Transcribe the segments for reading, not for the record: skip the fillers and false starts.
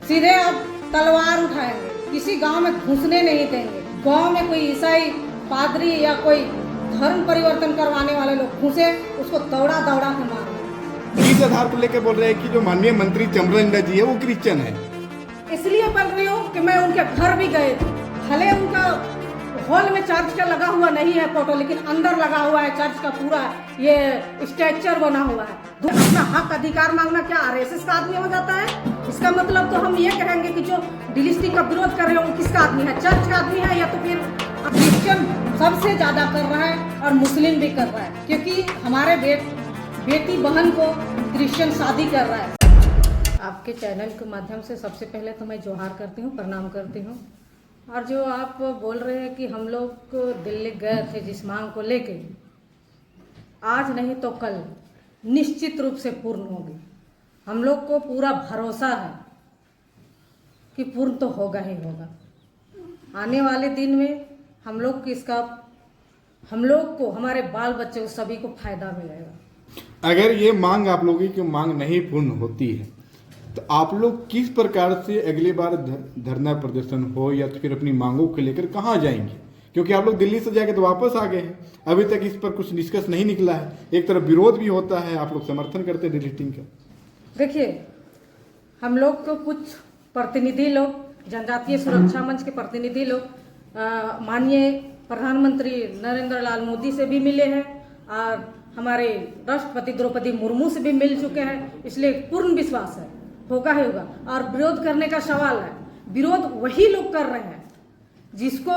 सीधे अब तलवार उठाएंगे, किसी गांव में घुसने नहीं देंगे। गांव में कोई ईसाई पादरी या कोई धर्म परिवर्तन करवाने वाले लोग घुसे, उसको दौड़ा दौड़ा के मारेंगे। इस आधार को लेकर बोल रहे हैं कि जो माननीय मंत्री चमरलिंडा जी है वो क्रिश्चियन है। इसलिए बोल रही हूँ कि मैं उनके घर भी गए थे, भले उनका हॉल में चर्च का लगा हुआ नहीं है फोटो, लेकिन अंदर लगा हुआ है चर्च का पूरा ये स्ट्रक्चर बना हुआ है। अपना हक अधिकार मांगना क्या आरएसएस का आदमी हो जाता है? इसका मतलब तो हम ये कहेंगे कि जो डिलिस्टिंग का विरोध कर रहे हैं वो किसका आदमी है? चर्च का आदमी है, या तो फिर क्रिश्चियन सबसे ज्यादा कर रहा है और मुस्लिम भी कर रहा है, क्योंकि हमारे बेटी बहन को क्रिश्चियन शादी कर रहा है। आपके चैनल के माध्यम से सबसे पहले तो मैं जोहार करती हूँ, प्रणाम करती हूँ। और जो आप बोल रहे हैं कि हम लोग दिल्ली गए थे जिस मांग को लेके, आज नहीं तो कल निश्चित रूप से पूर्ण होगी। हम लोग को पूरा भरोसा है कि पूर्ण तो होगा ही होगा। आने वाले दिन में हम लोग को, हमारे बाल बच्चे को, सभी को फायदा मिलेगा। अगर ये मांग आप लोगों की मांग नहीं पूर्ण होती है तो आप लोग किस प्रकार से अगली बार धरना प्रदर्शन हो या तो फिर अपनी मांगों को लेकर कहाँ जाएंगे? क्योंकि आप लोग दिल्ली से जाके तो वापस आ गए हैं, अभी तक इस पर कुछ निष्कर्ष नहीं निकला है। एक तरफ विरोध भी होता है, आप लोग समर्थन करते हैं डिलिस्टिंग का। देखिए, हम लोग को कुछ प्रतिनिधि लोग, जनजातीय सुरक्षा मंच के प्रतिनिधि लोग माननीय प्रधानमंत्री नरेंद्र लाल मोदी से भी मिले हैं और हमारे राष्ट्रपति द्रौपदी मुर्मू से भी मिल चुके हैं। इसलिए पूर्ण विश्वास है होगा ही होगा। और विरोध करने का सवाल है, विरोध वही लोग कर रहे हैं जिसको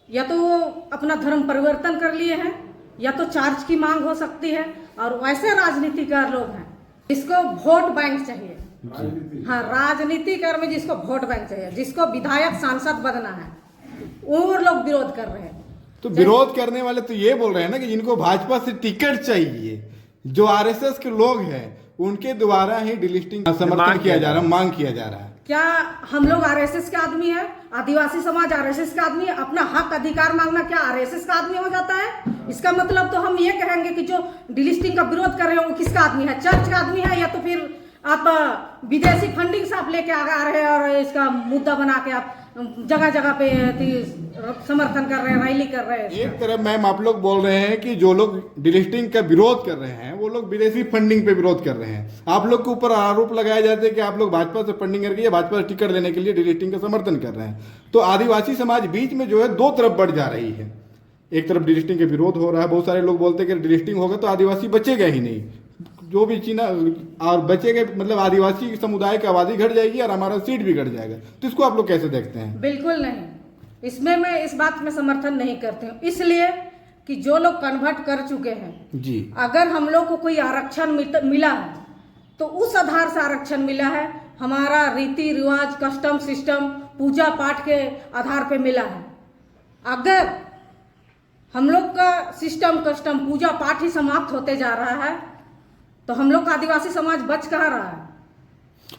या तो वो अपना धर्म परिवर्तन कर लिए हैं, या तो चार्ज की मांग हो सकती है, और वैसे राजनीतिकार लोग हैं जिसको वोट बैंक चाहिए। हाँ, राजनीतिकार में जिसको वोट बैंक चाहिए, जिसको विधायक सांसद बनना है, वो लोग विरोध कर रहे हैं। तो विरोध करने वाले तो ये बोल रहे हैं ना कि जिनको भाजपा से टिकट चाहिए, जो आरएसएस के लोग हैं, उनके द्वारा ही डिलिस्टिंग का समर्थन किया जा रहा है, मांग किया जा रहा है। क्या हम लोग आरएसएस के आदमी है? आदिवासी समाज आरएसएस का आदमी है? अपना हक अधिकार मांगना क्या आरएसएस का आदमी हो जाता है? इसका मतलब तो हम ये कहेंगे कि जो डिलिस्टिंग का विरोध कर रहे हो वो किसका आदमी है? चर्च का आदमी है, या तो फिर आप विदेशी फंडिंग से आप लेके आ रहे हैं और इसका मुद्दा बना के आप जगह जगह पे समर्थन कर रहे हैं, रैली कर रहे हैं। एक तरफ मैम आप लोग बोल रहे हैं कि जो लोग डिलिस्टिंग का विरोध कर रहे हैं वो लोग विदेशी फंडिंग पे विरोध कर रहे हैं। आप लोग के ऊपर आरोप लगाया जाता है कि आप लोग भाजपा से फंडिंग करके भाजपा से टिकट लेने के लिए डिलिस्टिंग का समर्थन कर रहे हैं। तो आदिवासी समाज बीच में जो है दो तरफ बढ़ जा रही है। एक तरफ डिलिस्टिंग का विरोध हो रहा है, बहुत सारे लोग बोलते हैं कि डिलिस्टिंग होगा तो आदिवासी बचेगा ही नहीं, जो भी चीना और बचेगा मतलब आदिवासी समुदाय की आबादी घट जाएगी और हमारा सीट भी घट जाएगा। तो इसको आप लोग कैसे देखते हैं? बिल्कुल नहीं, इसमें मैं इस बात में समर्थन नहीं करती हूँ। इसलिए कि जो लोग कन्वर्ट कर चुके हैं जी, अगर हम लोग को कोई आरक्षण मिला है तो उस आधार से आरक्षण मिला है। हमारा रीति रिवाज, कस्टम सिस्टम, पूजा पाठ के आधार पे मिला है। अगर हम लोग का सिस्टम, कस्टम, पूजा पाठ ही समाप्त होते जा रहा है तो हम लोग का आदिवासी समाज बच कहाँ रहा है?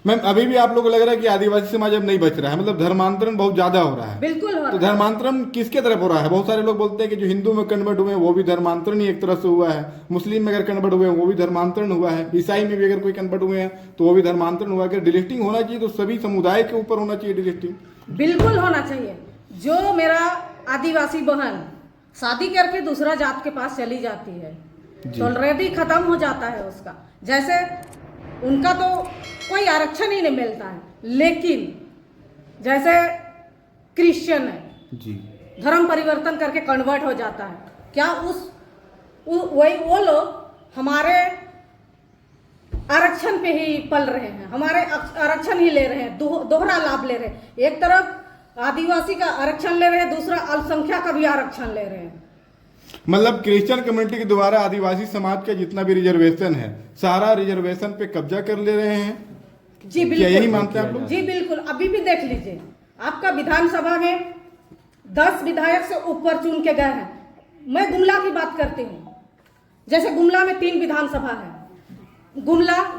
मैम अभी भी आप लोग को लग रहा है कि आदिवासी समाज अब नहीं बच रहा है, मतलब धर्मांतरण बहुत ज्यादा हो रहा है। बिल्कुल हो रहा है। तो धर्मांतरण किसके तरफ हो रहा है? बहुत सारे लोग बोलते हैं कि जो हिंदू में कन्वर्ट हुए हैं वो भी धर्मांतरण ही एक तरह से हुआ है, मुस्लिम में अगर कन्वर्ट हुए हैं वो भी धर्मांतरण हुआ है, ईसाई में भी अगर कोई कन्वर्ट हुए हैं तो वो भी धर्मांतरण हुआ है। अगर डिलिस्टिंग होना चाहिए तो सभी समुदाय के ऊपर होना चाहिए डिलिस्टिंग। बिल्कुल होना चाहिए। जो मेरा आदिवासी बहन शादी करके दूसरा जात के पास चली जाती है तो ऑलरेडी खत्म हो जाता है उसका, जैसे उनका तो कोई आरक्षण ही नहीं मिलता है। लेकिन जैसे क्रिश्चियन है जी, धर्म परिवर्तन करके कन्वर्ट हो जाता है, क्या वो लोग हमारे आरक्षण पे ही पल रहे हैं, हमारे आरक्षण ही ले रहे हैं, दोहरा लाभ ले रहे हैं। एक तरफ आदिवासी का आरक्षण ले रहे हैं, दूसरा अल्पसंख्यक का भी आरक्षण ले रहे हैं। मतलब क्रिश्चियन कम्युनिटी के द्वारा आदिवासी समाज का जितना भी रिजर्वेशन है सारा रिजर्वेशन पे कब्जा कर ले रहे हैं। जी बिल्कुल, क्या यही मानते हैं आप लोग? जी बिल्कुल। अभी भी देख लीजिए, आपका विधानसभा में 10 विधायक से ऊपर चुन के गए हैं। मैं गुमला की बात करती हूँ, जैसे गुमला में 3 विधानसभा है।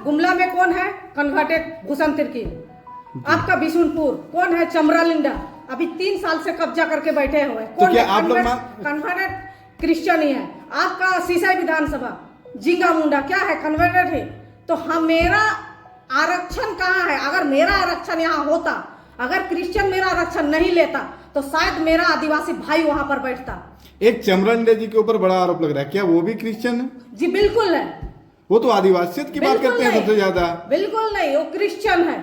गुमला में कौन है? कन्वर्टेड भूषण तिर्की। आपका बिशुनपुर कौन है? चमरलिंडा, अभी 3 साल से कब्जा करके बैठे हुए। तो क्या आप लोग कन्वर्टेड क्रिश्चियन ही है। आपका सीसाई विधानसभा जिंगा मुंडा क्या है? कन्वर्टेड है। तो मेरा आरक्षण कहाँ है? अगर मेरा आरक्षण यहाँ होता, अगर क्रिश्चियन मेरा आरक्षण नहीं लेता, तो शायद मेरा आदिवासी भाई वहां पर बैठता। एक चमरंडे जी के ऊपर बड़ा आरोप लग रहा है, क्या वो भी क्रिश्चियन है? जी बिल्कुल है। वो तो आदिवासियत की बात बिल्कुल करते हैं नहीं, सबसे ज्यादा। बिल्कुल नहीं, वो क्रिश्चियन है।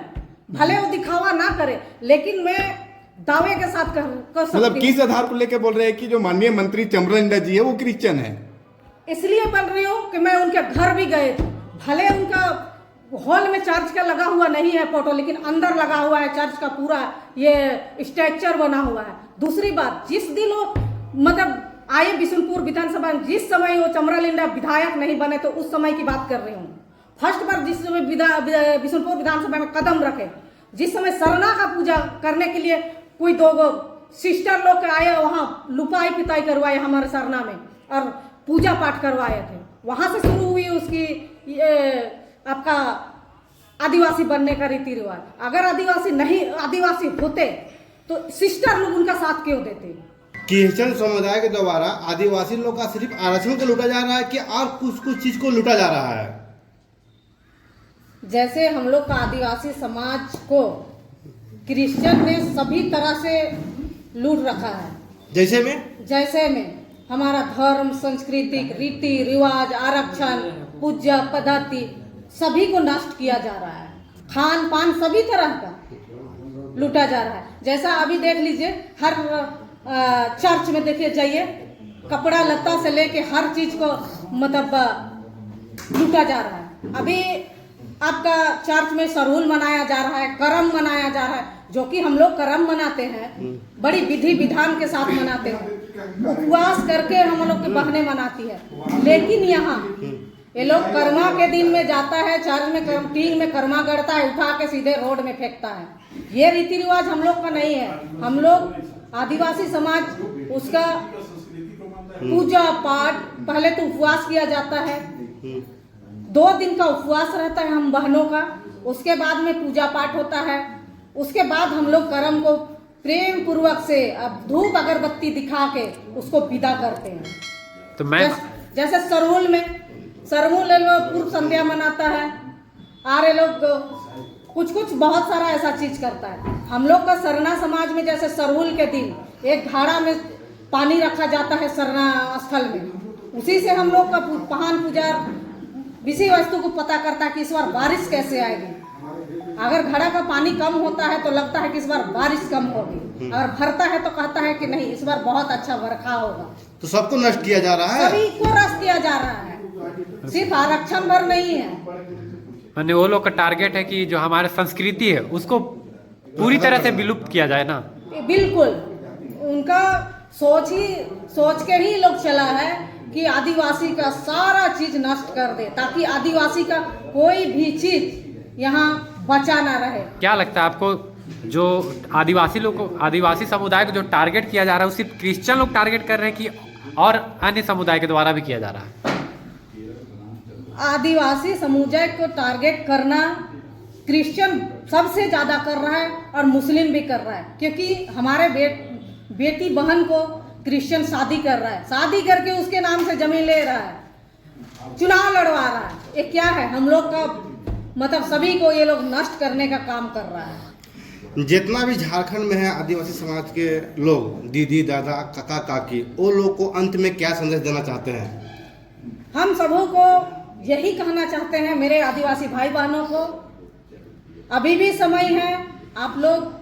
भले वो दिखावा ना करे, लेकिन मैं दावे के साथ कर सकती मतलब हूँ। किस आधार को लेकर बोल रहे हैं कि जो माननीय मंत्री चमरंडा जी है वो क्रिश्चियन है? इसलिए बोल रही हूँ कि मैं उनके घर भी गए थे। भले उनका हॉल में चर्च का लगा हुआ नहीं है फोटो, लेकिन अंदर लगा हुआ है चर्च का पूरा ये स्ट्रक्चर बना हुआ है। दूसरी बात, जिस दिन वो मतलब आए बिशुनपुर विधानसभा में, जिस समय वो चमरालिंडा विधायक नहीं बने, तो उस समय की बात कर रही हूँ। फर्स्ट बार जिस समय बिशुनपुर विधानसभा में कदम रखे, जिस समय सरना का पूजा करने के लिए कोई दो सिस्टर लोग आए, वहाँ लुपाई पिताई करवाए हमारे सरना में और पूजा पाठ करवाए थे। वहां से शुरू हुई उसकी ये आपका आदिवासी बनने का रीति रिवाज। अगर आदिवासी होते तो सिस्टर लोग उनका साथ क्यों देते? क्रिश्चियन समुदाय के द्वारा आदिवासी लोग का सिर्फ आरक्षण को लूटा जा रहा है कि और कुछ चीज को लूटा जा रहा है? जैसे हम लोग का आदिवासी समाज को क्रिश्चियन ने सभी तरह से लूट रखा है। जैसे में हमारा धर्म, सांस्कृतिक रीति रिवाज, आरक्षण, पूजा पद्धति सभी को नष्ट किया जा रहा है। खान पान सभी तरह का लूटा जा रहा है। जैसा अभी देख लीजिए, हर चर्च में देखिए जाइए, कपड़ा लत्ता से लेके हर चीज को मतलब लूटा जा रहा है। अभी आपका चर्च में सरहुल मनाया जा रहा है, करम मनाया जा रहा है, जो कि हम लोग करम मनाते हैं, बड़ी विधि विधान के साथ मनाते हैं, उपवास करके हम लोग की बहनें मनाती है। लेकिन यहाँ ये लोग कर्मा के दिन में जाता है चर्च में, टीन में कर्मा गड़ता है, उठा के सीधे रोड में फेंकता है। ये रीति रिवाज हम लोग का नहीं है। हम लोग आदिवासी समाज, उसका पूजा पाठ, पहले तो उपवास किया जाता है, 2 दिन का उपवास रहता है हम बहनों का, उसके बाद में पूजा पाठ होता है, उसके बाद हम लोग कर्म को प्रेम पूर्वक से अब धूप अगरबत्ती दिखा के उसको विदा करते हैं। तो मैं जैसे सरहुल में पूर्व संध्या मनाता है, आरे लोग कुछ बहुत सारा ऐसा चीज करता है। हम लोग का सरना समाज में जैसे सरहुल के दिन एक घड़ा में पानी रखा जाता है सरना स्थल में, उसी से हम लोग का पहान पूजा विषय वस्तु को पता करता है कि इस बार बारिश कैसे आएगी। अगर घड़ा का पानी कम होता है तो लगता है कि इस बार बारिश कम होगी, अगर भरता है तो कहता है कि नहीं इस बार बहुत अच्छा बरखा होगा। तो सबको नष्ट किया जा रहा है, सभी को नष्ट किया जा रहा है, सिर्फ आरक्षण भर नहीं है। मैंने वो लोग का टारगेट है कि जो हमारे संस्कृति है उसको पूरी तरह से विलुप्त किया जाए ना। बिल्कुल, उनका सोच के ही लोग चला है कि आदिवासी का सारा चीज नष्ट कर दे, ताकि आदिवासी का कोई भी चीज यहाँ बचा ना रहे। क्या लगता है आपको, जो आदिवासी लोग को, आदिवासी समुदाय को जो टारगेट किया जा रहा है, वो सिर्फ क्रिश्चियन लोग टारगेट कर रहे हैं कि और अन्य समुदाय के द्वारा भी किया जा रहा है? आदिवासी समुदाय को टारगेट करना क्रिश्चियन सबसे ज्यादा कर रहा है और मुस्लिम भी कर रहा है, क्योंकि हमारे बेटी बहन को क्रिश्चियन शादी कर रहा है, शादी करके उसके नाम से जमीन ले रहा है, चुनाव लड़वा रहा है। ये क्या है? हम लोग का मतलब सभी को ये लोग नष्ट करने का काम कर रहा है। जितना भी झारखंड में है आदिवासी समाज के लोग, दीदी दादा काका काकी, वो लोग को अंत में क्या संदेश देना चाहते हैं? हम सबों को यही कहना चाहते हैं, मेरे आदिवासी भाई बहनों को, अभी भी समय है, आप लोग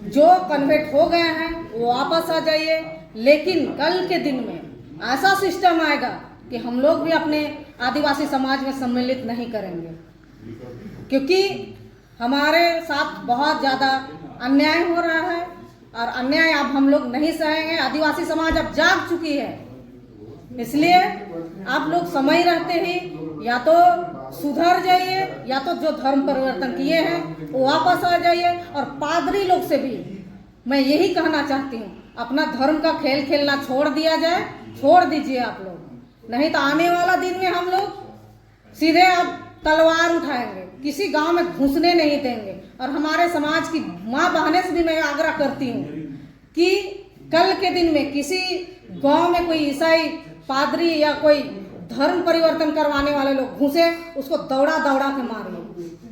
जो कन्वर्ट हो गए हैं वो वापस आ जाइए। लेकिन कल के दिन में ऐसा सिस्टम आएगा कि हम लोग भी अपने आदिवासी समाज में सम्मिलित नहीं करेंगे, क्योंकि हमारे साथ बहुत ज़्यादा अन्याय हो रहा है और अन्याय अब हम लोग नहीं सहेंगे। आदिवासी समाज अब जाग चुकी है, इसलिए आप लोग समय रहते ही या तो सुधर जाइए या तो जो धर्म परिवर्तन किए हैं वो वापस आ जाइए। और पादरी लोग से भी मैं यही कहना चाहती हूँ, अपना धर्म का खेल खेलना छोड़ दिया जाए, छोड़ दीजिए आप लोग, नहीं तो आने वाला दिन में हम लोग सीधे अब तलवार उठाएंगे, किसी गांव में घुसने नहीं देंगे। और हमारे समाज की माँ बहनें से भी मैं आग्रह करती हूँ कि कल के दिन में किसी गांव में कोई ईसाई पादरी या कोई धर्म परिवर्तन करवाने वाले लोग घुसे, उसको दौड़ा दौड़ा के मारे।